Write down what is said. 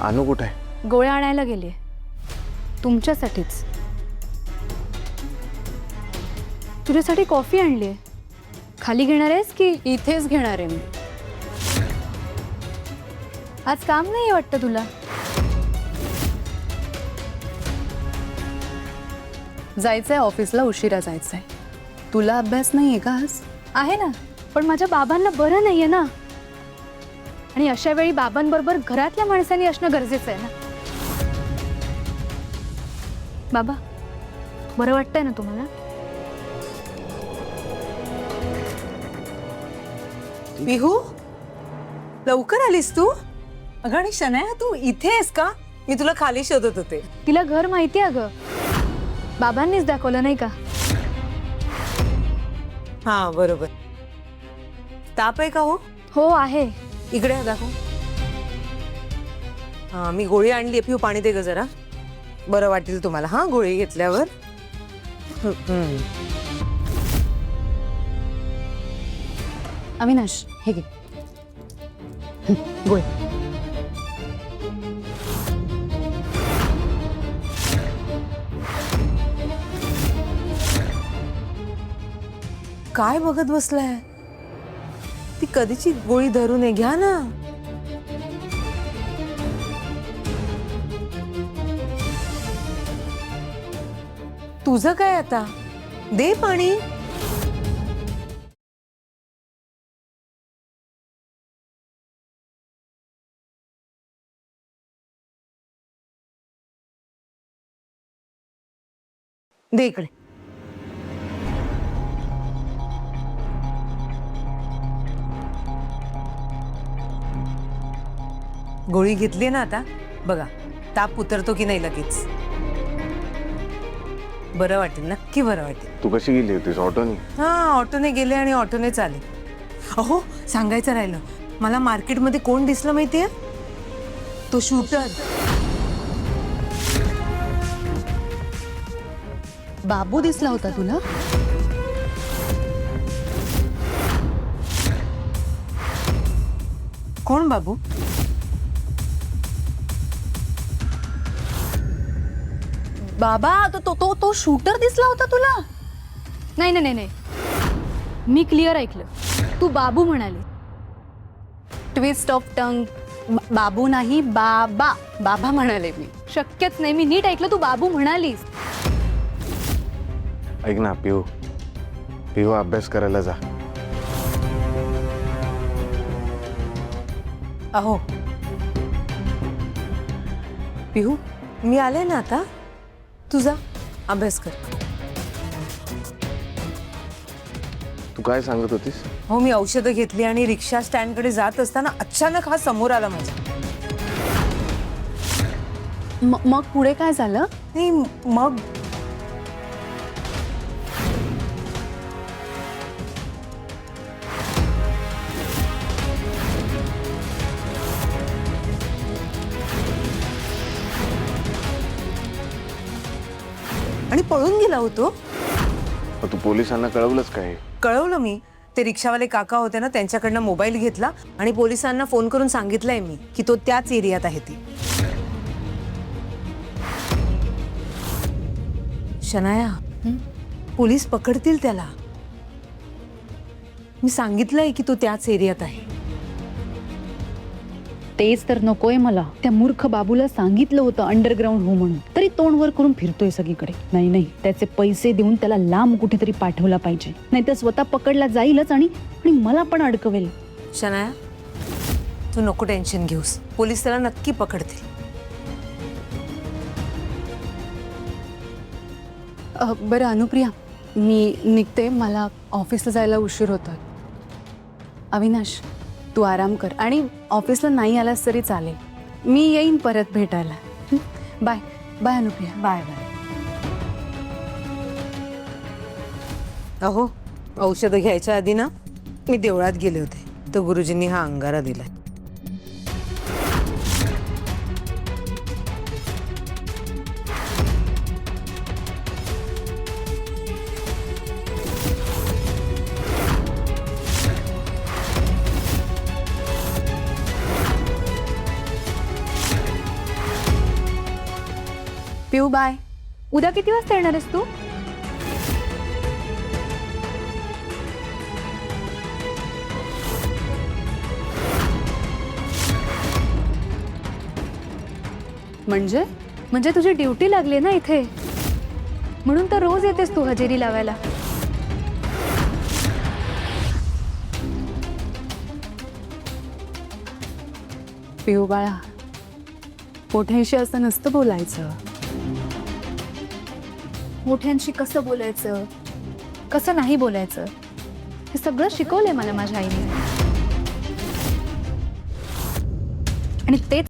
अनु कुठे आहे? गोळ्या आणायला गेली तुमच्यासाठीच. तुझ्यासाठी कॉफी आणली आहे. खाली घेणार आहेस की इथेच घेणार आहे मी? आज काम नाही वाटतं तुला? जायचंय ऑफिसला, उशिरा जायचंय. तुला अभ्यास नाहीये का आज? आहे ना, पण माझ्या बाबांना बरं नाहीये ना, आणि अशा वेळी बाबांबरोबर घरातल्या माणसांनी असणं गरजेचं आहे ना. बाबा, बरं वाटतंय ना तुम्हाला? बिहू, लवकर आलीस तू? अगं आणि शनाया, तू इथे आहेस का? मी तुला खाली शोधत होते. तिला घर माहिती आहे ग, बाबांनीच दाखवलं नाही का? हा बरोबर. ताप आहे का हो? हो आहे. इकडे या, दाखव. हा, मी गोळी आणली. पिऊ, पाणी दे ग जरा. बरं वाटेल तुम्हाला हा गोळी घेतल्यावर. अविनाश, हे घे गोळी. काय बघत बसलाय? ती कधीची गोळी धरून आहे, घ्या ना. तुझं काय आता? दे पाणी. दे इकडे. गोळी घेतली ना आता? बघा ताप उतरतो की नाही लगेच. बरं वाटेल, नक्की बरं वाटेल. तू कशी गेली होतीस? ऑटोनी? हा, ऑटोने गेले आणि ऑटोनेच आले. अहो, सांगायचं राहिलं, मला मार्केटमध्ये कोण दिसलं माहितीये? तो शूटर. बाबू दिसला होता तुला? कोण बाबू? बाबा, तो शूटर दिसला होता तुला? नाही नाही नाही, मी क्लिअर ऐकलं. तू बाबू म्हणाले. Twist of tongue. बाबू नाही, बाबा. बाबा म्हणाले मी. शक्यच नाही, मी नीट ऐकलं. तू बाबू म्हणालीस. ऐक ना पिऊ, पिऊ अभ्यास करायला जा. अहो पिहू, मी आले ना आता. तुझा अभ्यास कर. तू काय सांगत होतीस? हो, मी औषधं घेतली आणि रिक्षा स्टँडकडे जात असताना अचानक हा समोर आला माझ्या. मग पुढे काय झालं? नाही, मग आणि पळून गेला होतो. तू पोलिसांना कळवलंच काय? कळवलं मी. ते रिक्षावाले काका होते ना, त्यांच्याकडनं मोबाईल घेतला आणि पोलिसांना फोन करून सांगितलंय मी की तो त्याच एरियात आहे. ती शनाया, पोलीस पकडतील त्याला. मी सांगितलंय की तो त्याच एरियात आहे. तेच तर नकोय मला. त्या मूर्ख बाबूला सांगितलं होतं अंडरग्राऊंड हो म्हणून, तरी तोंड वर करून फिरतोय सगळीकडे. नाही नाही, त्याचे पैसे देऊन त्याला लांब कुठेतरी पाठवला पाहिजे, नाही तर स्वतः पकडला जाईलच आणि मला पण अडकवेल. शनाया, तू नको टेन्शन घेऊस. पोलीस त्याला नक्की पकडतील. बरं अनुप्रिया, मी निघते. मला ऑफिसला जायला उशीर होतोय. अविनाश, तू आराम कर आणि ऑफिसला नाही आलास तरी चालेल. मी येईन परत भेटायला. Bye bye Anupriya. Bye bye. अहो, औषधं घ्यायच्या आधी ना मी देवळात गेले होते, तर गुरुजींनी हा अंगारा दिलाय. पिऊ बाय. उद्या किती वाजता येणार आहेस तू? म्हणजे म्हणजे तुझी ड्युटी लागली ना इथे, म्हणून तर रोज येतेस तू हजेरी लावायला. पिऊ बाळा, मोठ्याशी असं नसतं बोलायचं. मोठ्यांशी कसं बोलायचं, कसं नाही बोलायचं, हे सगळं शिकवलंय मला माझ्या आईने. आणि तेच